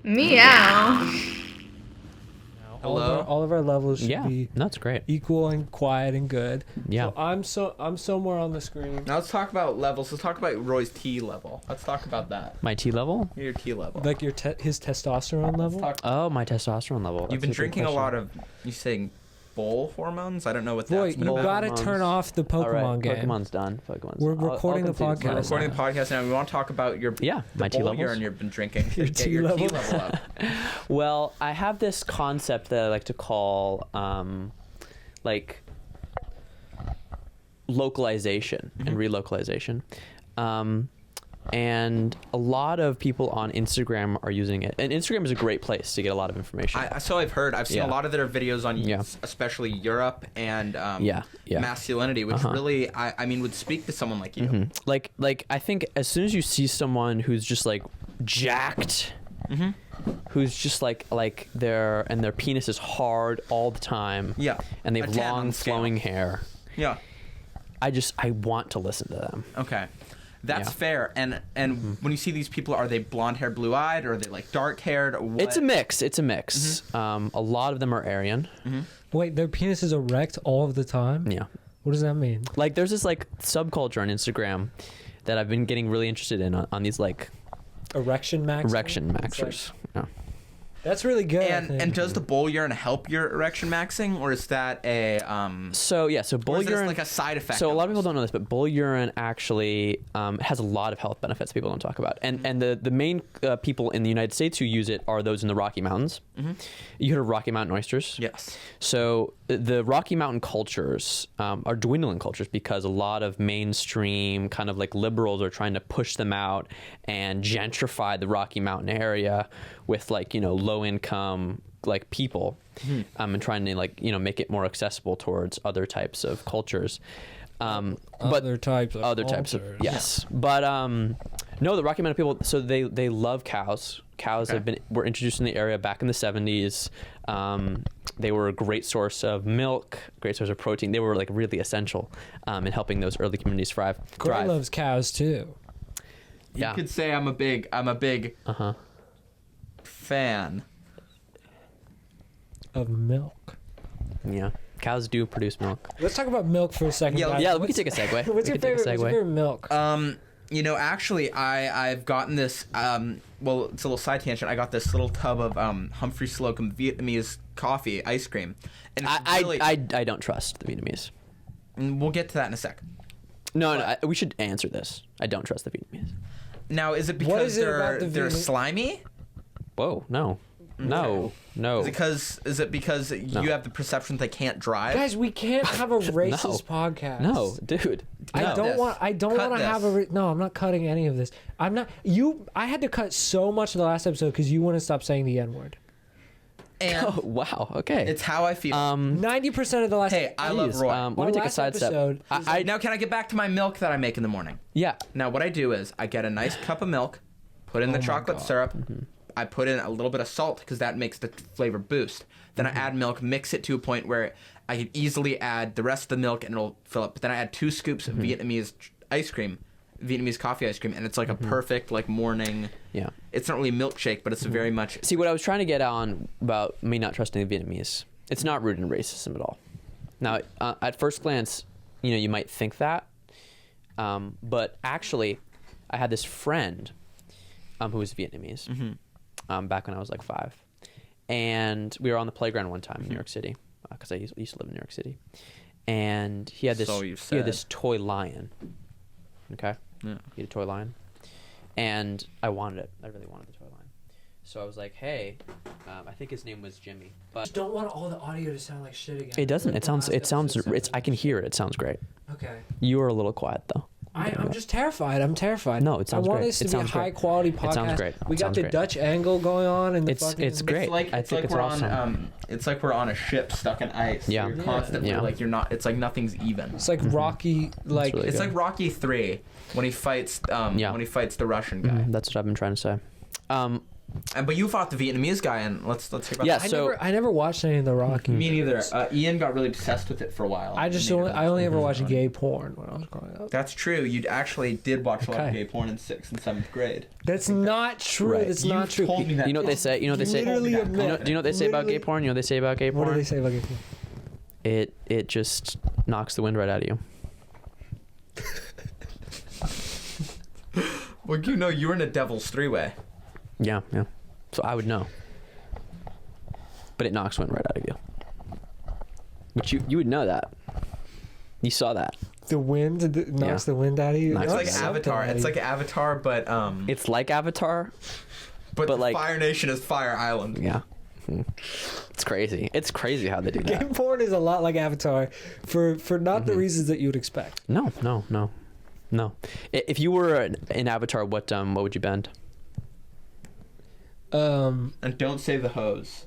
Meow. Hello? All of our levels should be that's great. equal and quiet and good. Yeah. So I'm somewhere on the screen. Now let's talk about levels. Let's talk about Roy's T level. Let's talk about that. My T level? Your T level. Like his testosterone level. Oh, my testosterone level. You've been drinking a lot of, you saying bull hormones? I don't know what Boy, that's been you about. gotta turn off the Pokemon game. Pokemon's done. We're recording the podcast. We're recording the podcast now. We want to talk about your my T bull levels. urine you've been drinking. Your Get T your T level. level up. Well, I have this concept that I like to call like localization and relocalization. And a lot of people on Instagram are using it. And Instagram is a great place to get a lot of information. So I've heard. I've seen a lot of their videos on especially Europe and masculinity, which really, I mean, would speak to someone like you. Like I think as soon as you see someone who's just like jacked, who's just like their penis is hard all the time, and they have long flowing hair, I want to listen to them. Okay. That's fair. And when you see these people, are they blonde haired, blue eyed, or are they like dark haired? It's a mix. A lot of them are Aryan. Wait, their penis is erect all of the time? Yeah. What does that mean? Like there's this like subculture on Instagram that I've been getting really interested in on these like erection maxers. Yeah. That's really good. And does the bull urine help your erection maxing, or is that a So bull urine like a side effect? So a lot of people don't know this, but bull urine actually has a lot of health benefits people don't talk about. And the main people in the United States who use it are those in the Rocky Mountains. You heard of Rocky Mountain oysters? Yes. So the Rocky Mountain cultures are dwindling cultures because a lot of mainstream kind of like liberals are trying to push them out and gentrify the Rocky Mountain area with like, low income like people and trying to like, make it more accessible towards other types of cultures. Other types of yes. But no, the Rocky Mountain people, so they love cows. Cows were introduced in the area back in the 70s. They were a great source of milk, great source of protein. They were like really essential in helping those early communities thrive. Corey loves cows too. You could say I'm a big fan of milk. Yeah. Cows do produce milk. Let's talk about milk for a second. Yeah, we can take a segue. What's your favorite milk? Actually, I've gotten this. Well, it's a little side tangent. I got this little tub of Humphrey Slocum Vietnamese coffee ice cream, and I don't trust the Vietnamese. And we'll get to that in a sec. No, we should answer this. I don't trust the Vietnamese. Now, is it because they're slimy? Whoa, no. No. Is it because you have the perception that they can't drive? Guys, we can't have a racist podcast. No, dude. No. I don't want to have no, I'm not cutting any of this. I had to cut so much of the last episode because you wouldn't stop saying the N-word. And wow, okay. It's how I feel. 90% of the last Hey, I love Roy. Let me take a side step. Now, can I get back to my milk that I make in the morning? Yeah. Now, what I do is I get a nice cup of milk, put in the chocolate syrup, I put in a little bit of salt because that makes the flavor boost. Then I add milk, mix it to a point where I can easily add the rest of the milk and it'll fill up. But then I add 2 scoops of Vietnamese coffee ice cream, and it's like a perfect like morning. Yeah. It's not really a milkshake, but it's a very much. See, what I was trying to get on about me not trusting the Vietnamese, it's not rooted in racism at all. Now, at first glance, you might think that, but actually, I had this friend who was Vietnamese. Back when I was like 5, and we were on the playground one time in New York City because I used to live in New York City, and he had this toy lion. Okay, he had a toy lion, and I wanted it. I really wanted the toy lion, so I was like, "Hey, I think his name was Jimmy." But I just don't want all the audio to sound like shit again. It doesn't. It sounds. I can hear it. It sounds great. Okay. You are a little quiet though. I'm just terrified. No, it sounds great. I want this to be a high quality podcast. It sounds great. We got the Dutch angle going on, and it's great. I think it's awesome. It's like we're on a ship stuck in ice. Yeah. You're constantly like you're not. It's like nothing's even. It's like Rocky. Like it's like Rocky 3 when he fights. When he fights the Russian guy. That's what I've been trying to say. But you fought the Vietnamese guy, and let's hear about Yeah, that. I never watched any of the Rocky. Me neither. Ian got really obsessed with it for a while. I only ever watched gay porn when I was growing up. That's true. You actually did watch a lot of gay porn in 6th and 7th grade. That's not true. Right. That's not true. Told me that. You know what they say? You know what they say? Literally Do you know what they say about gay porn? You know what they say about gay porn? What do they say about gay porn? It just knocks the wind right out of you. Well, you were in a devil's three-way. Yeah. So I would know. But it knocks wind right out of you. Which you would know that. You saw that. The wind knocks the wind out of you. It's like Avatar. It's like Avatar, but It's like Avatar. But like Fire Nation is Fire Island. Yeah. It's crazy. It's crazy how they do that. Gay porn is a lot like Avatar for not the reasons that you'd expect. No. If you were in Avatar, what would you bend? And don't say the hose.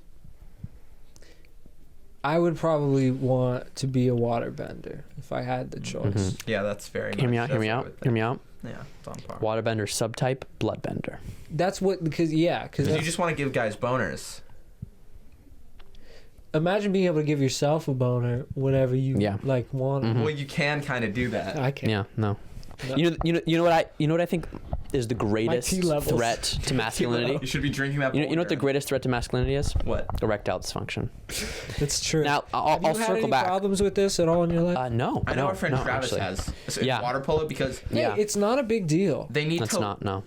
I would probably want to be a waterbender if I had the choice. Yeah, that's very. Hear me out. Yeah, it's on par. Waterbender subtype, bloodbender. That's what because you just want to give guys boners. Imagine being able to give yourself a boner whenever you want. Well, you can kind of do that. I can. Yeah, no. You know what I think is the greatest threat to masculinity? You should be drinking that. You know what the greatest threat to masculinity is? What? Erectile dysfunction. That's true. Now I'll Have you had circle any back. problems with this at all in your life? No. I know our friend Travis actually. has in water polo because it's not a big deal. they need That's to. not no.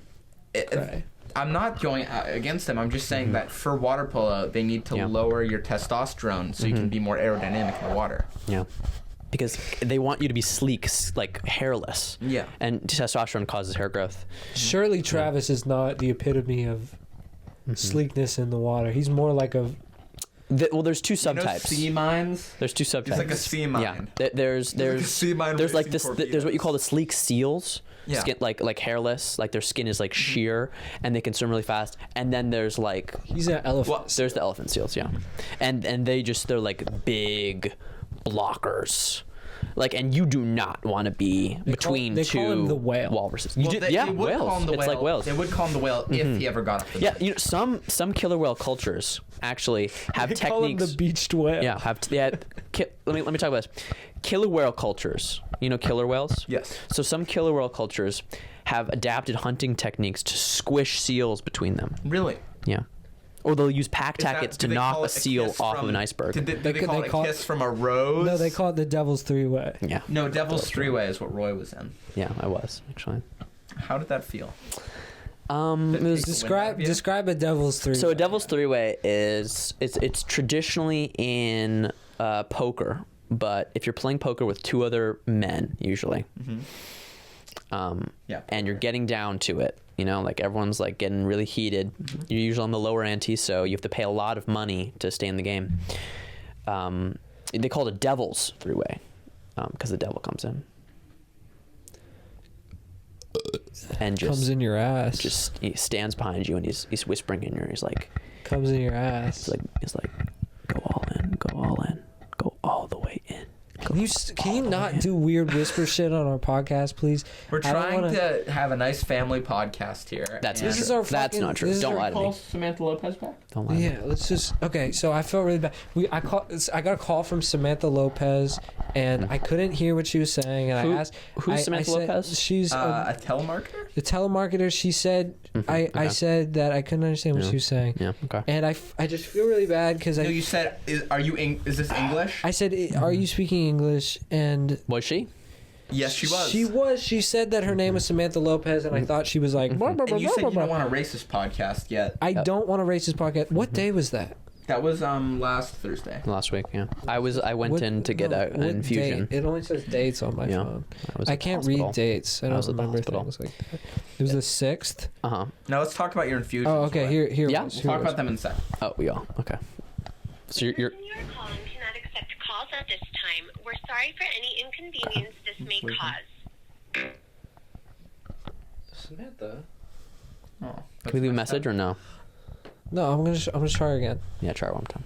Okay. I'm not going against them. I'm just saying that for water polo, they need to lower your testosterone so you can be more aerodynamic in the water. Yeah. Because they want you to be sleek, like hairless. Yeah. And testosterone causes hair growth. Surely Travis is not the epitome of sleekness in the water. He's more like a... Well, there's two subtypes. Sea mines? There's two subtypes. He's like a sea mine. Yeah. There's like a sea mine there's like racing this. torpedoes. There's what you call the sleek seals. Yeah. Skin, like hairless, like their skin is like sheer, and they can swim really fast. And then there's like He's an elephant. there's the elephant seals, yeah, and they're like big blockers. Like, and you do not want to be between they two call him the whale. walruses. They would whales. Call him the It's whale. like whales. They would call him the whale if he ever got up. Yeah, some killer whale cultures actually have They techniques. call him the beached whale. Yeah, let me talk about this. Killer whale cultures. You know killer whales? Yes. So some killer whale cultures have adapted hunting techniques to squish seals between them. Really? Yeah. Or they'll use pack tackets to do they knock call a it seal kiss off from- of an iceberg. Did they call it a kiss from a rose? No, they call it the Devil's Three-Way. Yeah. No, Devil's Three-Way is what Roy was in. Yeah, I was actually. How did that feel? It was Describe a Devil's Three-Way. So a Devil's Three-Way is it's traditionally in poker, but if you're playing poker with two other men usually, and you're getting down to it, you know, like everyone's like getting really heated. You're usually on the lower ante, so you have to pay a lot of money to stay in the game. They call it a Devil's Three-Way because the devil comes in. And just comes in your ass. Just he stands behind you and he's whispering in your ear. He's like, comes in your ass. He's like, go all in, go all the way in. Can you not do weird whisper shit on our podcast, please? We're trying to have a nice family podcast here. That's not true. Don't lie to me. Samantha Lopez back. Don't lie to me. Yeah, let's just So I felt really bad. I got a call from Samantha Lopez, and I couldn't hear what she was saying. And I asked, who's Samantha Lopez? She's a telemarketer. The telemarketer. She said, I said that I couldn't understand what she was saying. Yeah. Okay. And I just feel really bad because No, you said, is this English? I said, are you speaking English? And was she? Yes, she was. She was. She said that her name was Samantha Lopez, and I thought she was like. And you said you don't want a racist podcast yet. I don't want a racist podcast. What day was that? That was last Thursday. Last week, yeah. I went in to get an infusion. Date? It only says dates on my phone. I can't read dates. I don't remember things like that. It was the 6th. Now let's talk about your infusions. Oh, okay. Here. Yeah. We'll talk about them in a sec. Oh, we all okay. So you're. You are calling cannot accept calls at this time. We're sorry for any inconvenience this may cause. Samantha. Oh, Can we leave a message or no? No, I'm gonna try again. Yeah, try it one time.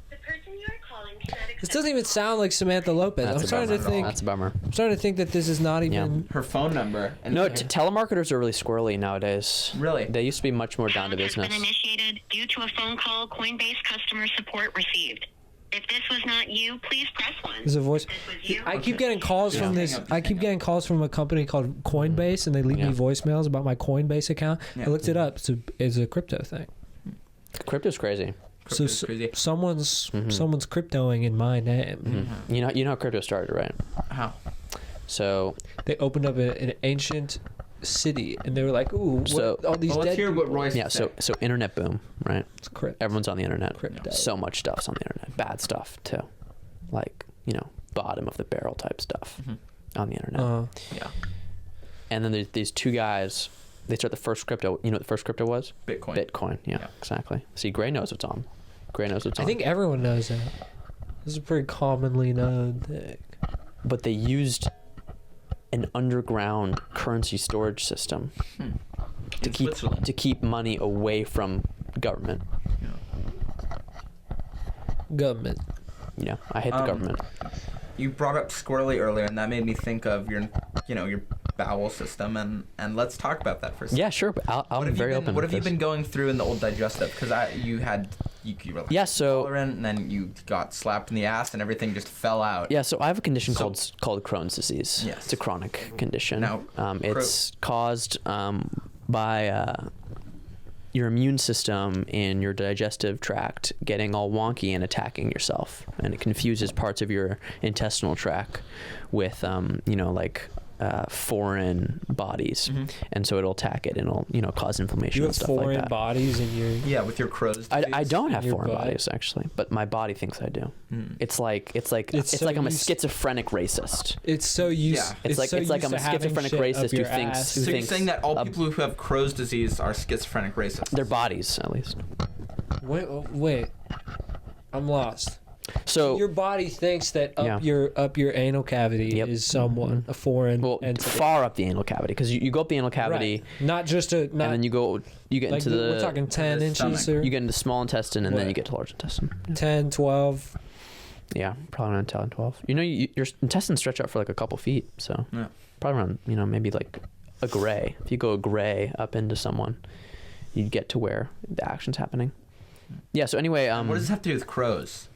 The person you are calling cannot accept. This doesn't even sound like Samantha Lopez. That's I'm a starting to bummer. think. That's a bummer. I'm starting to think that this is not even. Her phone number. And No, telemarketers are really squirrely nowadays. Really? They used to be much more down to Call has been business. initiated due to a phone call Coinbase customer support received. If this was not you, please press 1. There's a voice. If this was you, I keep getting calls from this. Hang up, I keep getting calls from a company called Coinbase, and they leave me voicemails about my Coinbase account. Yeah. I looked it up. It's a crypto thing. Crypto's crazy. Crypto's crazy. Someone's cryptoing in my name. You know how crypto started, right? How? So They opened up an ancient city, and they were like, "Ooh, So- all these Well, let's dead hear what people." Royce yeah, said. so internet boom, right? It's crypto. Everyone's on the internet. Crypto. So much stuff's on the internet. Bad stuff too, like bottom of the barrel type stuff on the internet. Yeah. And then there's these two guys. They start the first crypto. You know what the first crypto was? Bitcoin. Bitcoin. Yeah, exactly. See, Gray knows what's on. Gray knows what's I on. think everyone knows that. This is a pretty commonly known thing. But they used an underground currency storage system to In keep Switzerland. money away from government. Government. Yeah, I hate the government. You brought up squirrely earlier, and that made me think of your bowel system, and let's talk about that for a second. Yeah, sure. But I'm very open. What with have you this. been going through in the old digestive? Because you were like So intolerant, and then you got slapped in the ass, and everything just fell out. yeah, so I have a condition called Crohn's disease. Yes. It's a chronic condition. Now, it's caused by your immune system in your digestive tract getting all wonky and attacking yourself, and it confuses parts of your intestinal tract with foreign bodies, and so it'll attack it and it'll cause inflammation You and have stuff like foreign that. bodies in your. Yeah, with your Crohn's I disease. don't have your foreign butt? bodies actually, but my body thinks I do. It's like It's so I'm a used- schizophrenic racist. It's so used. Yeah. It's like I'm a schizophrenic racist who thinks So you're saying that all a- people who have Crohn's disease are schizophrenic racists? their bodies at least. Wait, I'm lost. So Your body thinks that up your anal cavity Yep. is someone, a foreign entity. far up the anal cavity, because you go up the anal cavity, Right. Not just a. Not, and then you get like into we're talking 10 the inches stomach. or you get into small intestine, and then What? you get to large intestine. 10, 12. Yeah, probably around 10, 12. Your intestines stretch out for like a couple feet, so Yeah. probably around maybe like a gray. If you go a gray up into someone, you get to where the action's happening. Yeah. So anyway, What does this have to do with crows?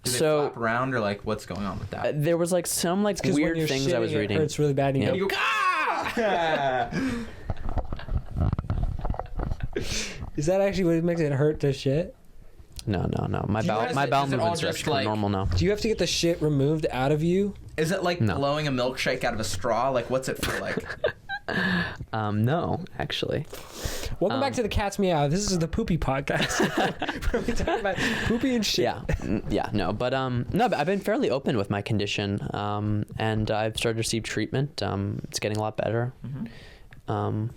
Do they So- flap around, or like what's going on with that? there was like some like 'Cause when weird you're things I was shitting, reading. It hurts really bad. And you Yeah. go, You go, ah! is that actually what makes it hurt to shit? No. My Do you bowel guys- my bowel is it all movements are just, like- normal now. Do you have to get the shit removed out of you? Is it like No. blowing a milkshake out of a straw? Like, what's it feel like? No, actually. Welcome back to the Cat's Meow. This is the Poopy Podcast. Where we talk about poopy and shit. Yeah, no, but I've been fairly open with my condition, and I've started to receive treatment. It's getting a lot better. I'm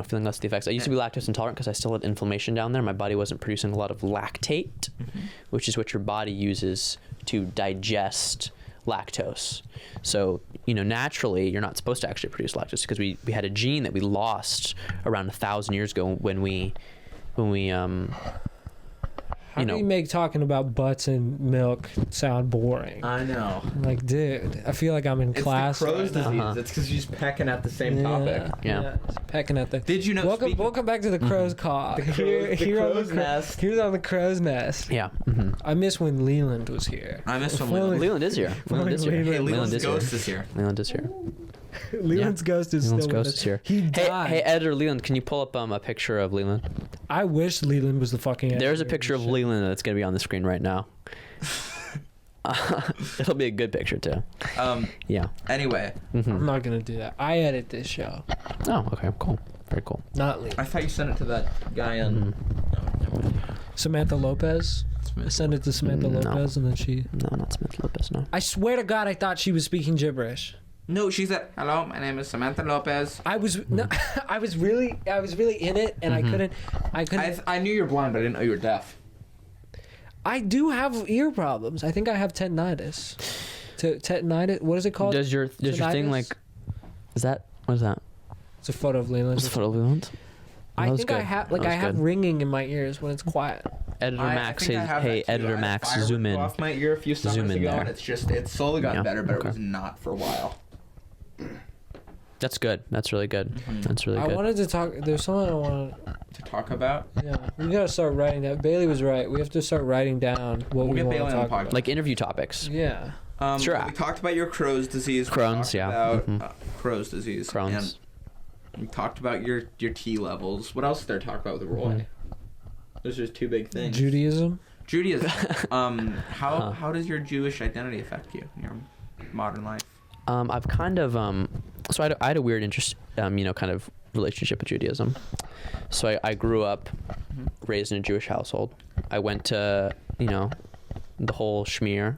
feeling less of the effects. I used to be lactose intolerant because I still had inflammation down there. My body wasn't producing a lot of lactate, which is what your body uses to digest lactose. So naturally you're not supposed to actually produce lactose, because we had a gene that we lost around 1,000 years ago when we How do you make talking about butts and milk sound boring? I know. Like, dude, I feel like I'm in It's class. the Crohn's right now. disease. It's because you're just pecking at the same topic. Yeah. Just pecking at the. Did you know? Welcome back to the crow's cock. The crow's nest. Here's on the crow's nest. Yeah. I miss when Leland was here. I miss when Well, Leland. Leland is here. Leland is here. Leland- Hey, Leland's is here. ghost is here. Leland is here. Leland's ghost is Leland's still ghost with is us. here. He died. Hey, editor Leland, can you pull up a picture of Leland? I wish Leland was the fucking. There's a editor picture of this shit. Leland that's going to be on the screen right now. It'll be a good picture too. Yeah. Anyway, I'm not gonna do that. I edit this show, Oh, okay, cool. Very cool. not Leland. I thought you sent it to that guy in. Samantha Lopez. I sent it to Samantha No. Lopez, and then she. No, not Samantha Lopez, no. I swear to God, I thought she was speaking gibberish. No, she said, "Hello, my name is Samantha Lopez." I was no, I was really in it, and I couldn't. I knew you were blind, but I didn't know you were deaf. I do have ear problems. I think I have tendinitis. Tendinitis. What is it called? Does your thing Tinnitus? like? Is that what is that? It's a photo of Leland. What's the photo of Leland? I That was think I good. have That was I have good. ringing in my ears when it's quiet. Editor Max, I have hey, that too. Editor I had Max, fireworks zoom in. go off my ear a few summers Zoom in ago, there. and it's slowly gotten Yeah, better, but okay. it was not for a while. That's good. That's really good. That's really I good. wanted to talk. There's something I wanted. To talk about, Yeah, we gotta start writing that. Bailey was right. We have to start writing down what we'll we get want Bailey to on the talk podcast. about. Like interview topics. Yeah. Sure. We talked about your Crohn's disease. Crohn's, we yeah. talked Mhm. About Crohn's disease. Crohn's. And we talked about your T levels. What else is there to talk about with Roy? Those are just two big things. Judaism. Judaism. How does your Jewish identity affect you in your modern life? I've kind of so I had a weird interest, kind of relationship with Judaism. So I grew up raised in a Jewish household. I went to the whole schmear.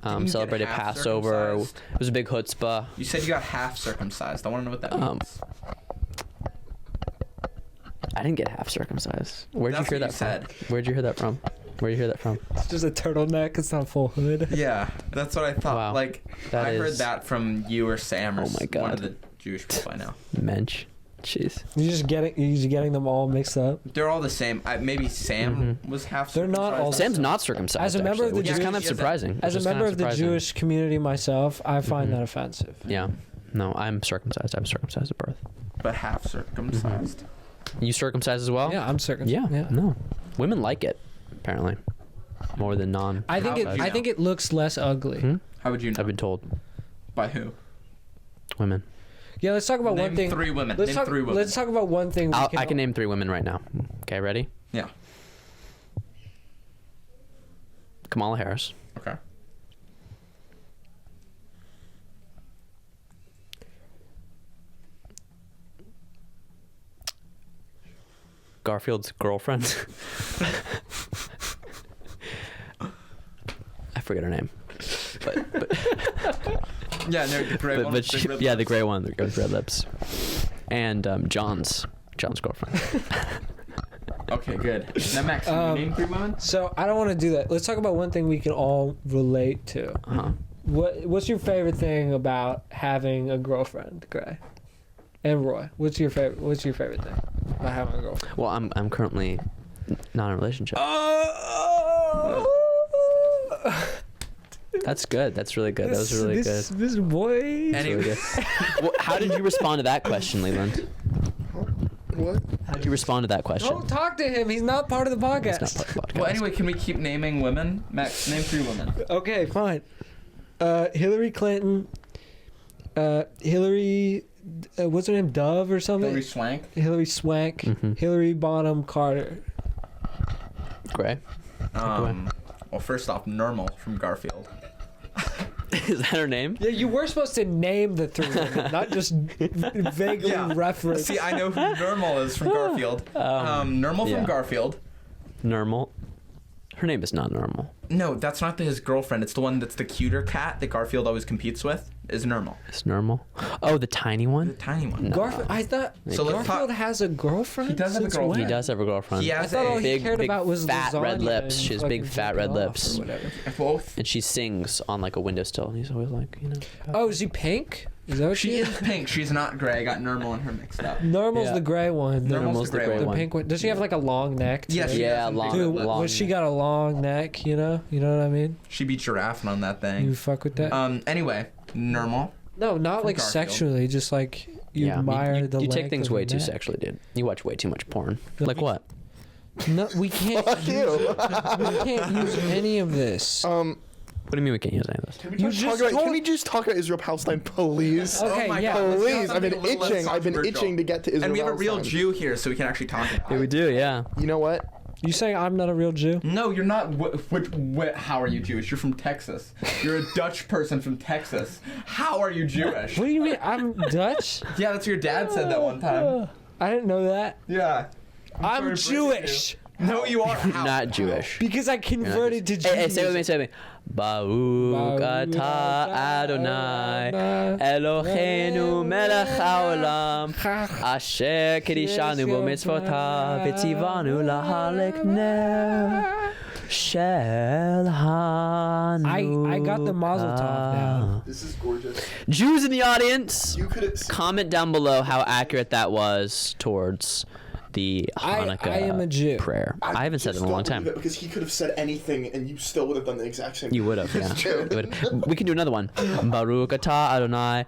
Didn't you get Celebrated half Passover. circumcised? It was a big chutzpah. You said you got half circumcised. I want to know what that means. I didn't get half circumcised. Where'd That's you hear what that you from? Where'd you hear that from? Where'd you hear that from? It's just a turtleneck. It's not full hood. Yeah, that's what I thought. Wow. Like, That I heard is- that from you or Sam or Oh my God. one of the Jewish people I know. Mensch. Jeez. You're just getting them all mixed up. They're all the same. Maybe Sam was half They're not all- circumcised. Sam's not circumcised. As a member of the which is Jewish- kind of Yeah, surprising. As a which is kind member of the surprising. Jewish community myself, I find that offensive. Yeah. No, I'm circumcised. I was circumcised at birth. But half circumcised. You circumcised as well? Yeah, I'm circumcised. Yeah. No. Women like it, apparently. More than non. I think How it. about you? I think it looks less ugly. Hmm? How would you know? I've been told. By who? Women. Yeah, let's talk about Name one thing. three women. Let's Name talk, three women. Let's talk about one thing. I can name 3 women right now. Okay, ready? Yeah. Kamala Harris. Okay. Garfield's girlfriend. I forget her name. But Yeah, no, the gray one. but she, red yeah, the lips. gray one, the with red lips. And John's girlfriend. Okay, good. Now, Max, can you name 3 women? So I don't want to do that. Let's talk about one thing we can all relate to. Uh-huh. What's your favorite thing about having a girlfriend, Gray? And Roy, what's your favorite thing about having a girlfriend? Well, I'm currently not in a relationship. That's good. That's really good. That was really good. This boy. That's really good. Well, how did you respond to that question, Leland? What? How did you respond to that question? Don't talk to him. He's not part of the podcast. It's not part of the podcast. Well, anyway, can we keep naming women? Max, name 3 women. Okay, fine. Hillary Clinton. Hillary. What's her name? Dove or something? Hillary Swank. Hillary Swank. Mhm. Hillary Bonham Carter. Gray. Well, first off, Normal from Garfield. Is that her name? Yeah, you were supposed to name the 3 women, not just vaguely Yeah. reference. See, I know who Normal is from Garfield. Normal yeah. from Garfield. Normal. Her name is not Normal. No, that's not his girlfriend. It's the one that's the cuter cat that Garfield always competes with. Is Normal. It's Normal. Oh, the tiny The one? tiny one. No. Garfield. I thought So let's Garfield talk- has a girlfriend. He does have a Since girlfriend. He when? does have a girlfriend. He I has thought all a he big, cared big about was fat red lasagna lips. and She has big fucking fat jerking red off lips. or whatever. both. And she sings on like a windowsill, and he's always like, Oh, is he pink? Is that what She is pink. She's not gray. I got Normal and her mixed up. Normal's Yeah. the gray one. Normal's the gray The one. pink one. Does she have like a long neck? Yeah, too? she Yeah, has long- big Dude, lips. long when she neck. got a long neck, you know what I mean? She be giraffing on that You thing. fuck with that? Anyway, Normal. No, not from like Garfield. sexually, just like you yeah, admire you, the you take length things of way her too neck. sexually, dude. You watch way too much porn. No, Like what? No, we can't. Fuck you. We can't use any of this. What do you mean we can't use any of this? Can we, You just just talk about, told- can we just talk about Israel Palestine, please? Okay, Oh my yeah. God, let's Please, do I've something been a little less itching. I've been controversial. itching to get to Israel. And we have a real Palestine. Jew here, so we can actually talk about Yeah, we it. do, yeah. You know what? You saying I'm not a real Jew? No, you're not. How are you Jewish? You're from Texas. You're a Dutch person from Texas. How are you Jewish? What do you mean? I'm Dutch? Yeah, that's what your dad said that one time. I didn't know that. Yeah. I'm Jewish No, you are. How? Not Jewish. because I converted to Judaism. Hey, say it with me, say it with me. Baruch atah Adonai Eloheinu melech haolam asher kedishanu b'mitzvotav v'tzivanu lahalek ner shel Hanukkah. I got the Mazel Tov now. This is gorgeous. Jews in the audience, You could. comment down below how accurate that was towards the Hanukkah I am a Jew. prayer. I haven't said it in a long time. Because he could have said anything, and you still would have done the exact same. You would have, yeah. You would've. We can do another one. Baruch atah Adonai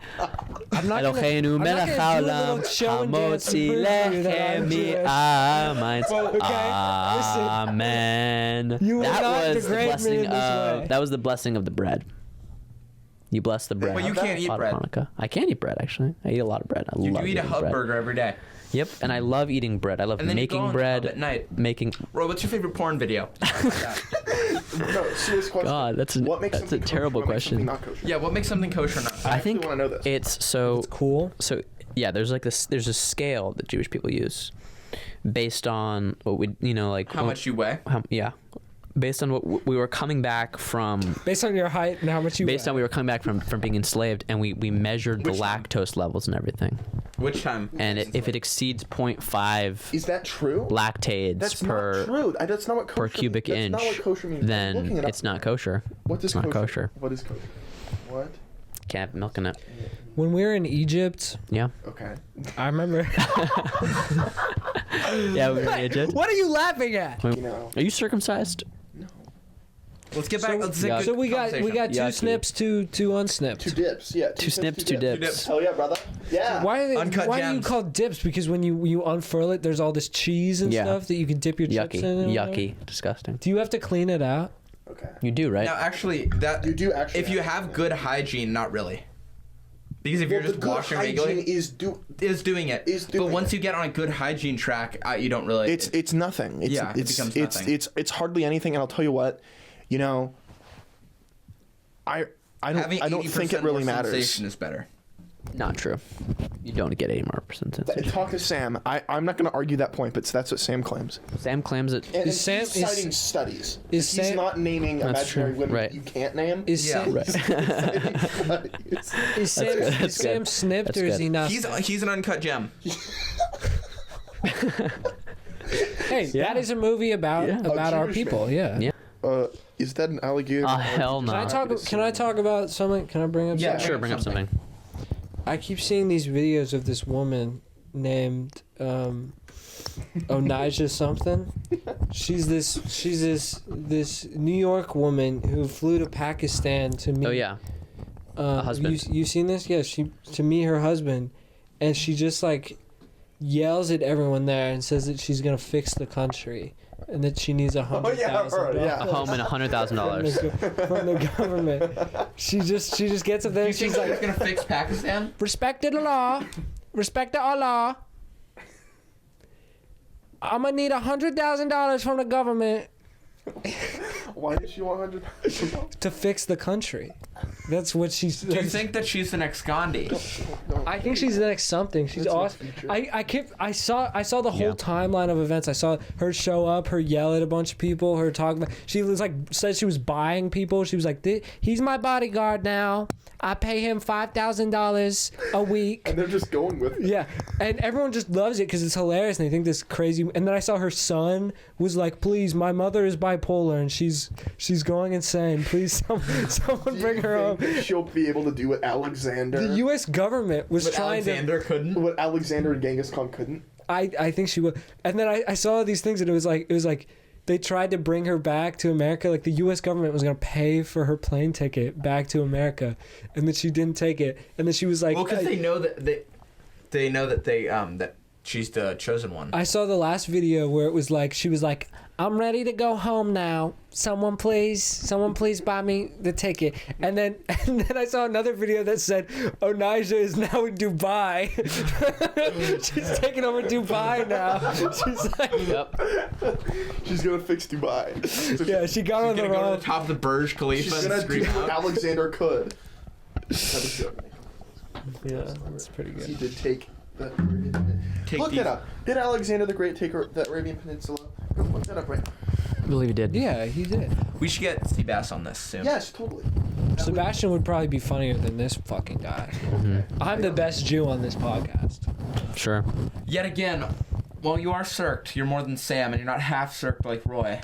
Eloheinu melech haolam hamotzi lechem mi'amayis. Amen. You will That not was the degrade me blessing in this way. that was the blessing of the bread. You bless the bread. But you can't eat Out of bread. Hanukkah. I can eat bread, actually. I eat a lot of bread. I You love do eat a eating hub bread. burger every day. Yep, and I love eating bread. I love And then you go making on bread. at night. Making. Roy, what's your favorite porn video? No, serious question. God, that's a something terrible kosher, what makes question. something not kosher? Yeah, what makes something kosher or not? I actually think wanna know this. it's so. It's cool. So yeah, there's like this. There's a scale that Jewish people use, based on what we, like How much you weigh? yeah, based on what we were coming back from. Based on your height and how much you Based on we were coming back from being enslaved, and we measured Which the time? lactose levels and everything. Which time? And if it exceeds 0.5 Is that true? lactaids That's per not true. That's not what kosher per cubic means. inch, That's not what kosher means. I'm looking then it up it's now. not kosher. What does It's not kosher. What is kosher? What? Can't have milk in it. When we were in Egypt, Yeah. Okay. I remember. Yeah, we were in Egypt. What are you laughing at? You know. Are you circumcised? Let's get back. Let's get So good we got conversation. two Yucky. snips, two unsnipped. Two dips. Yeah. Two snips, two dips. dips. Hell yeah, brother. Yeah. Why are they? Uncut why do you gems. call dips? Because when you unfurl it, there's all this cheese and Yeah. stuff that you can dip your chips Yucky. in. and whatever. Yucky. Disgusting. Do you have to clean it out? Okay. You do, right? Now, actually, that You do actually. if you have good hygiene, not really. Because if you're the just good washing hygiene regularly, is doing it. But once you get on a good hygiene track, you don't really. It's nothing. It's, Yeah, it it's, becomes it's, nothing. it's hardly anything. And I'll tell you what, I having don't think it really more matters. sensation is better. Not true. You don't get 80 more percent sensation. Talk to Sam. I'm not going to argue that point, but that's what Sam claims. Sam claims it. And Is Sam- he's is- citing studies. is He's Sam- not naming That's imaginary true, women right. you can't name. Is Yeah. Sam, Right. is Sam, good, is that's Sam good. snipped That's or is good. he not? He's an uncut gem. Hey, that is a movie about Yeah. about our Jewish people. man. Yeah. Yeah. Is that an alligator? Hell no. Can I talk? Can I talk about something? Can I bring up? Yeah, something? Sure, bring up something. I keep seeing these videos of this woman named Onija something. She's this New York woman who flew to Pakistan to meet. Oh yeah. A husband. You seen this? Yeah, she to meet her husband, and she just like yells at everyone there and says that she's gonna fix the country and that she needs $100,000. yeah. A home and $100,000. From the government. She just gets up there You and think she's he's like, gonna fix Pakistan? respect the law, respect the Allah. I'm gonna need $100,000 from the government Why did she want $100,000? to fix the country. That's what she's. Do you think that she's the next Gandhi? No. I think she's the next something. She's That's my awesome. future. I saw the whole Yeah. timeline of events. I saw her show up, her yell at a bunch of people, her talk about. She was like said she was buying people. She was like, "He's my bodyguard now. I pay him $5,000 a week." And they're just going with it. Yeah, and everyone just loves it because it's hilarious, and they think this crazy. And then I saw her son was like, "Please, my mother is bipolar, and she's going insane. Please, someone bring her home." Think she'll be able to do what Alexander. The U.S. government was But trying Alexander couldn't. What Alexander and Genghis Khan couldn't. I think she would. And then I saw these things, and it was like they tried to bring her back to America. Like the U.S. government was gonna pay for her plane ticket back to America, and then she didn't take it. And then she was like, Well, because they know that that she's the chosen one. I saw the last video where it was like she was like, "I'm ready to go home now. Someone please buy me the ticket." And then I saw another video that said Onija is now in Dubai. She's taking over Dubai now. She's like, Yep. She's gonna fix Dubai. So yeah, she got on She's the gonna go to wrong. the top of the Burj Khalifa she's and gonna do scream what out. Alexander could. That was good. Yeah, that's pretty He good. did take the Arabian Peninsula. Take Look these- that up. Did Alexander the Great take the Arabian Peninsula? Go look that up right now. I believe he did. Yeah, he did. We should get Seabass on this soon. Yes, totally. Sebastian would probably be funnier than this fucking guy. I'm the best Jew on this podcast. Sure. Yet again, while you are circed, you're more than Sam, and you're not half circed like Roy.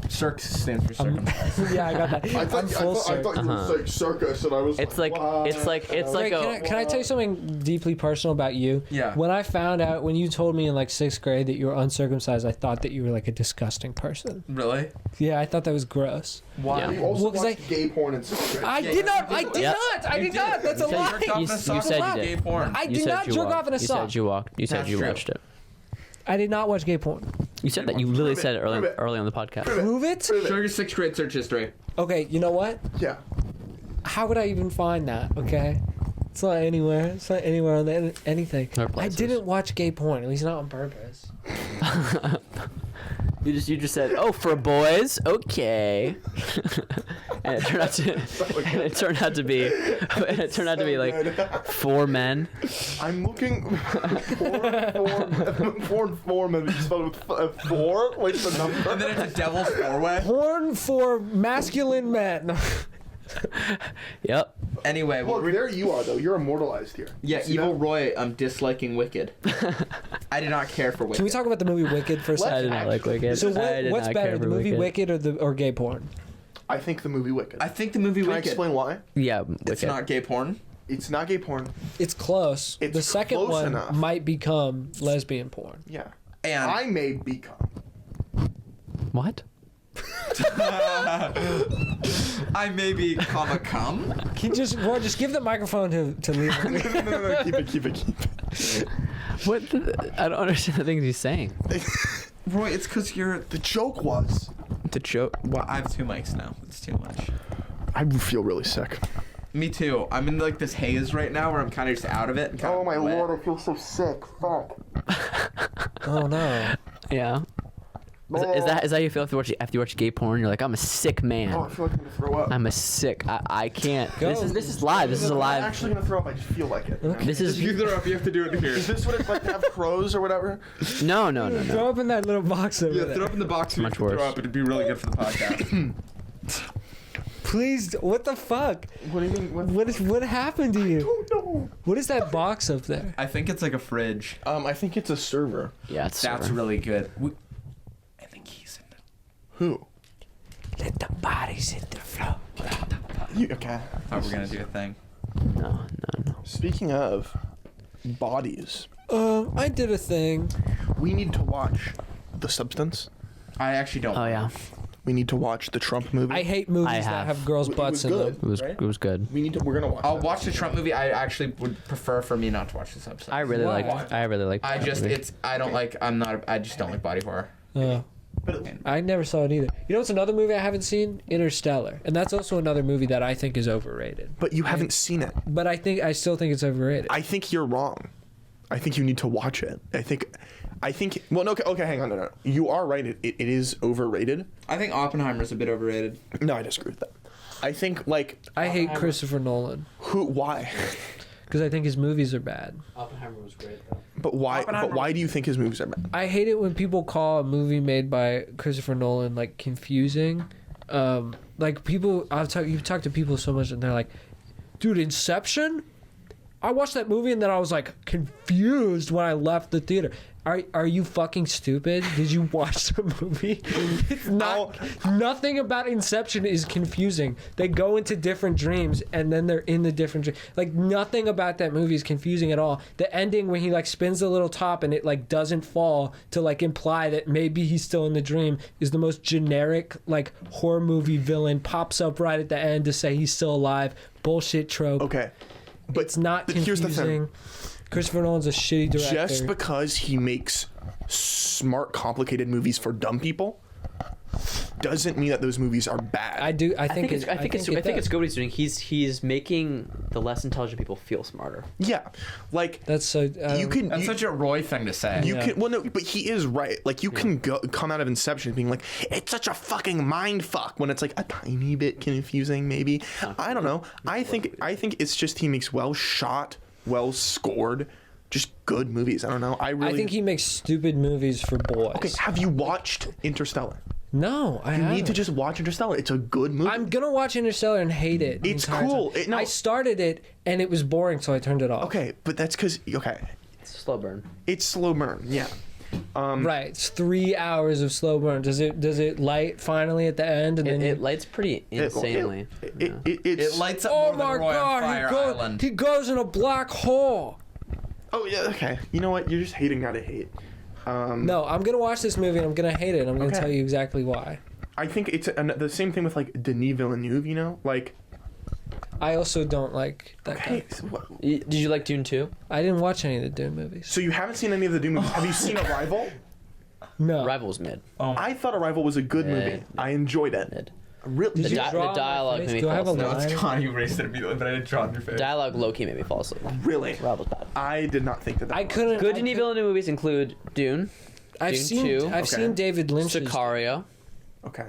Circ stands for circumcised. Yeah, I got that. I thought, I'm full I thought you were saying circus, and I was It's like wow. it's like Can I tell you something deeply personal about you? Yeah. When I found out, when you told me in like 6th grade that you were uncircumcised, I thought that you were like a disgusting person. Really? Yeah, I thought that was gross. Why? Yeah. You also Well, 'cause watched gay porn in 6th grade. I Yeah, did not. you I did. did Yep. not. I did not. That's a You lie. jerked off in a You sock said and you gay did. porn. I you did said not you jerk walked. off in a You sock. said you walked. You said That's you true. watched it. I did not watch gay porn. You said that. You literally said it early on the podcast. Prove it. Show your 6th grade search history. Okay, you know what? Yeah. How would I even find that? Okay, it's not anywhere. It's not anywhere on anything. Or I places. didn't watch gay porn. At least not on purpose. You just said, "Oh, for boys, okay," and it turned out to be like 4 men. I'm looking for men. You spelled it with 4? Like the number? And then it's a devil's four-way. Porn for masculine men. Yep. Anyway, Look, there you are, though. You're immortalized here. yeah, See Evil that? Roy, disliking Wicked. I did not care for Wicked. Can we talk about the movie Wicked for a I second? did not like Wicked. So I did what's not better, care the for movie Wicked or gay porn? I think the movie Wicked. I think the movie Can I Wicked. explain why? Yeah, It's Wicked. not gay porn. It's not gay porn. It's close. It's the second close one enough. might become lesbian porn. Yeah. And I may become. What? I may become a cum. Can you just give the microphone to Leo. No. Keep it. What? I don't understand the things he's saying. Roy, it's because you're The joke was. the joke. Well, I have 2 mics now. It's too much. I feel really sick. Me too. I'm in like this haze right now where I'm kind of just out of it. And kinda Oh my wet. lord, I feel so sick. Fuck. Oh no. Yeah. Is that how you feel after you watch gay porn? You're like, I'm a sick man. Oh, I feel like I'm gonna throw up. I'm a sick. I can't. Go. This is live. This is a I'm live. actually gonna throw up. I just feel like it. This If is you throw up, you have to do it here. Is this what it's like to have crows or whatever? no. Throw up in that little box over Yeah, there. throw up in the box. If you Much have to worse. throw up. It'd be really good for the podcast. Please, what the fuck? What do you mean? What happened to you? Oh no. What is that box up there? I think it's like a fridge. I think it's a server. Yeah, it's That's really good. I think he's in the. Who? Let the bodies hit the floor. You okay? Oh, we're gonna do a thing. no. Speaking of bodies, I did a thing. we need to watch The Substance. I actually don't. Oh yeah, We need to watch the Trump movie. I hate movies I that have. have girls' It butts was in good. them. it was good. We need to. We're gonna watch. I'll that. watch the Trump movie. I actually would prefer for me not to watch this episode. I really Why? like. I just movie. it's I don't like I'm not I just don't like body horror. But I never saw it either. You know what's another movie I haven't seen? Interstellar. And that's also another movie that I think is overrated. but you haven't seen it. But I still think it's overrated. I think you're wrong. I think you need to watch it. I think. Well, no. Okay. Hang on. No. You are right. It is overrated. I think Oppenheimer's a bit overrated. No, I disagree with that. I think like I hate Christopher Nolan why? because I think his movies are bad. Oppenheimer was great though. But why? Oppenheimer- But why do you think his movies are bad? I hate it when people call a movie made by Christopher Nolan like confusing. Like people, you've talked to people so much and they're like, dude, Inception? I watched that movie and then I was like confused when I left the theater. Are you fucking stupid? Did you watch the movie? It's not. Nothing about Inception is confusing. They go into different dreams and then they're in the different dream. Like nothing about that movie is confusing at all. The ending when he like spins the little top and it like doesn't fall to like imply that maybe he's still in the dream is the most generic like horror movie villain pops up right at the end to say he's still alive. Bullshit trope. Okay. But It's not confusing. here's the thing. Christopher Nolan's a shitty director. Just because he makes smart, complicated movies for dumb people doesn't mean that those movies are bad. I think it's good what he's doing. He's making the less intelligent people feel smarter. Yeah, like That's so. you can. That's you, such a Roy thing to say. you Yeah. can. Well, no, but he is right. Like you can come out of Inception being like, it's such a fucking mind fuck when it's like a tiny bit confusing. Maybe I don't know. I think it's just he makes well shot, well scored, just good movies. I don't know. I think he makes stupid movies for boys. Okay, have you watched Interstellar? No, I You haven't. need to just watch Interstellar. It's a good movie. I'm gonna watch Interstellar and hate it. the It's entire cool. time. No. I started it and it was boring, so I turned it off. Okay, but that's because It's a slow burn. it's slow burn. Yeah, Right, it's 3 hours of slow burn. Does it light finally at the end? And then It lights pretty insanely. It lights up oh more my than Roy on god, Fire Island. he goes in a black hole. Oh yeah, okay. You know what? You're just hating out of hate. No, I'm gonna watch this movie and I'm gonna hate it. I'm gonna Okay. tell you exactly why. I think it's the same thing with like Denis Villeneuve. You know, like. I also don't like that Hey, guy. so, what, Did you like Dune 2? I didn't watch any of the Dune movies. so you haven't seen any of the Doom movies? Have you seen Arrival? No. Arrival was mid. I thought Arrival was a good movie. Yeah. I enjoyed it. Mid. Really? Did you the draw on my dialogue face? made me Do I fall have a asleep. No, it's line? gone. You erased it immediately, but I didn't draw on your face. Dialogue low-key made me fall asleep. Really? Arrival's bad. I did not think that. I was. couldn't. Good I Denis could- Villeneuve movies include Dune, I've Dune seen. 2, I've okay. seen David Lynch's. Sicario. Okay.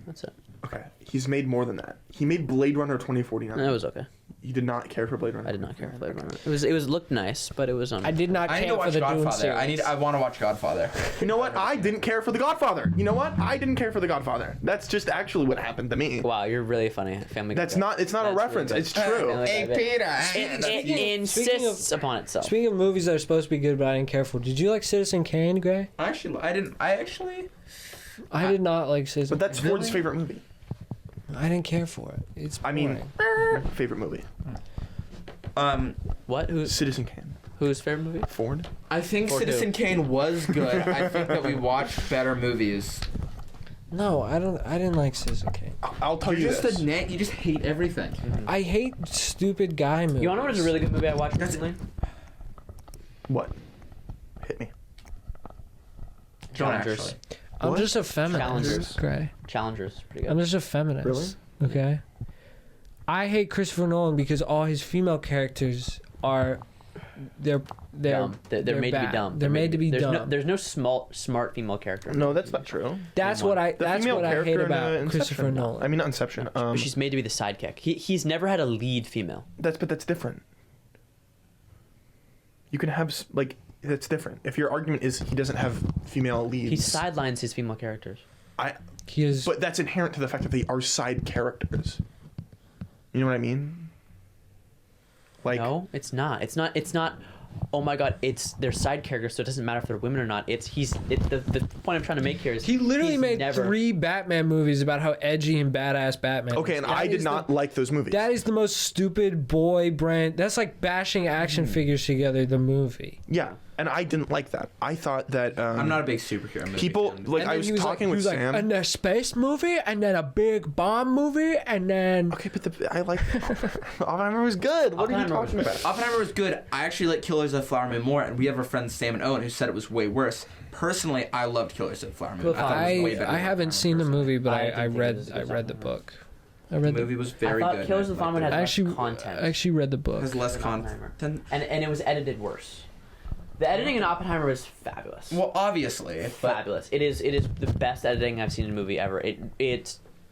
That's it. Okay. He's made more than that. He made Blade Runner 2049. It was okay. You did not care for Blade Runner. I did not care for Blade Runner. It was looked nice, but it was I did not I need care to for watch the Dune Godfather. series. I want to watch Godfather. You know what? I didn't care for The Godfather. You know what? I didn't care for The Godfather. That's just actually what happened to me. Wow, you're really funny. Family. That's Guy. not. It's not a That's reference. really It's good. true. Family Guy Hey, bit. Peter. It insists upon itself. Speaking of movies that are supposed to be good, but I didn't care for, did you like Citizen Kane, Gray? I actually. I did not like Citizen. But that's Ford's favorite movie. I didn't care for it. It's. I mean, boring. favorite movie. What? Citizen Kane. Whose favorite movie? Ford. I think Or Citizen Kane was good. I think that we watched better movies. No, I don't. I didn't like Citizen Kane. I'll tell you You're just this. a net. You just hate everything. I hate stupid guy movies. You want to know what is a really good movie I watched recently? What? Hit me. Challengers. Actually. I'm What? just a feminist. Challengers. Gray. Challengers, pretty I'm good. just a feminist. Really? Okay. I hate Christopher Nolan because all his female characters are, they're Dumb. They're made to be bad. dumb. They're made to be there's dumb. No, there's no smart female character. No, that's not true. That's Name what one. I. The That's female what I hate character in, about Inception. Christopher Nolan. I mean, not Inception. But she's made to be the sidekick. He's never had a lead female. But that's different. You can have like that's different. If your argument is he doesn't have female leads, He sidelines his female characters. He is. But that's inherent to the fact that they are side characters. You know what I mean? Like No, it's not. It's not. Oh my God! They're side characters, so it doesn't matter if they're women or not. The point I'm trying to make here is He literally he's made never, 3 Batman movies about how edgy and badass Batman. okay, is. and That I did is not the- like those movies. That is the most stupid boy brand. That's like bashing action figures together. The movie. Yeah, and I didn't like that. I thought that I'm not a big superhero movie people fan. like And I then was he talking like, with he was Sam. like, and a space movie, and then a big bomb movie, and then Okay, but I like Oppenheimer was good. What are you Oppenheimer was talking about? Oppenheimer was good. I actually like Killers of the Flower Moon more, and we have a friend Sam and Owen who said it was way worse. Personally, I loved Killers of the Flower Moon. Well, I thought it was way better. I than haven't Oppenheimer, seen the personally. movie, but I I didn't think it was read as I read the Oppenheimer. book. I read The movie was very I thought good. Killers of the Flower Moon had I less actually content. I actually read the book. has less than Oppenheimer. content. and it was edited worse. The editing in Oppenheimer was fabulous. Well, obviously, but Fabulous. It is the best editing I've seen in a movie ever.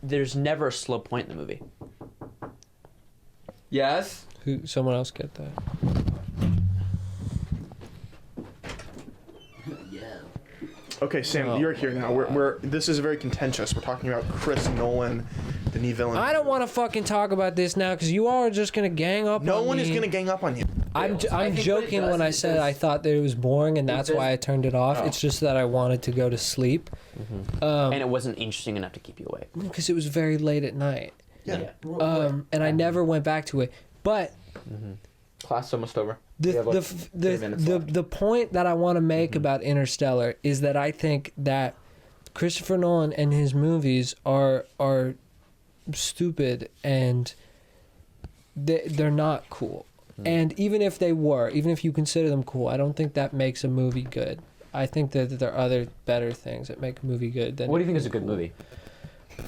There's never a slow point in the movie. yes. Who? Someone else get that? Okay, Sam, you're here now. We're this is very contentious. We're talking about Chris Nolan, Denis Villeneuve. I don't want to fucking talk about this now because you all are just gonna gang up. No on one me. is gonna gang up on you. I'm I I'm think what it joking does when I is said this- I thought that it was boring and that's this- why I turned it off. Oh. It's just that I wanted to go to sleep And it wasn't interesting enough to keep you awake. because it was very late at night. Yeah. And I never went back to it. But Class almost over. the We have, like, the 30 minutes the, left. the point that I want to make about Interstellar is that I think that Christopher Nolan and his movies are stupid and they're not cool. And even if they were, even if you consider them cool, I don't think that makes a movie good. I think that there are other better things that make a movie good. Than What do you think is a good movie?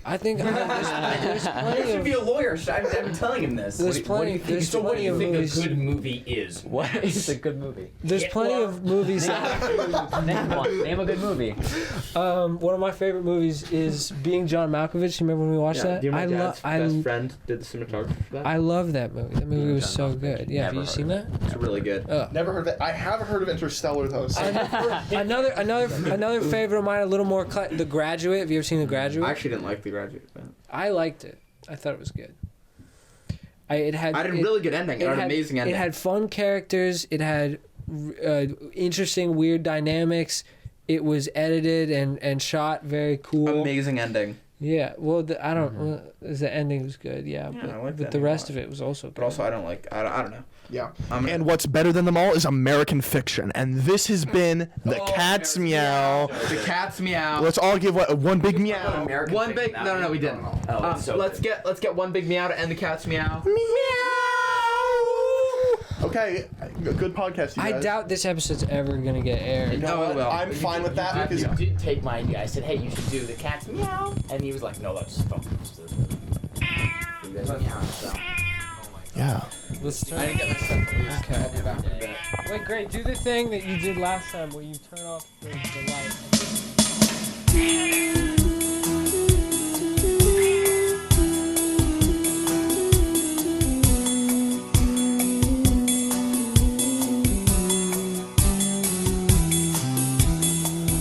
I think there's plenty of a lawyer. I've been telling him this. there's plenty there's plenty of movies. movie is? What is a good movie? There's plenty of movies. That, Name one. Name a good movie. one of my favorite movies is Being John Malkovich. You remember when we watched that? I friend did the cinematography for that. I love that movie. That movie was so good. Yeah, have you seen that? It's really good. Oh. Never heard of it. I have heard of Interstellar though. So. Another favorite of mine, a little more The Graduate. Have you ever seen The Graduate? I actually didn't like The Graduate. But I liked it. I thought it was good. It had I had a really good ending. It had an amazing ending. It had fun characters. It had interesting, weird dynamics. It was edited and shot very cool. Amazing ending. Yeah, well, I don't. The ending was good, yeah, I like but the the rest ending of it was also good. But also, I don't like. I don't know. Yeah. I'm- And what's better than them all is American fiction. And this has been the Cat's Meow. The Cat's Meow. Let's all give one big meow. American One thing, big. not No, we me. didn't. Oh, it's so let's good. get one big meow to end the Cat's Meow. Okay, good podcast, you I guys. doubt this episode's ever gonna get aired. You know No, it what? will. I'm fine with that You because did take my idea. I said, hey, you should do the cat's meow. And he was like, no, that's fucking stupid. You guys meow, so. yeah. Let's I didn't get my stuff. Okay. I'll be back in a bit. Wait, great. Do the thing that you did last time where you turn off the light.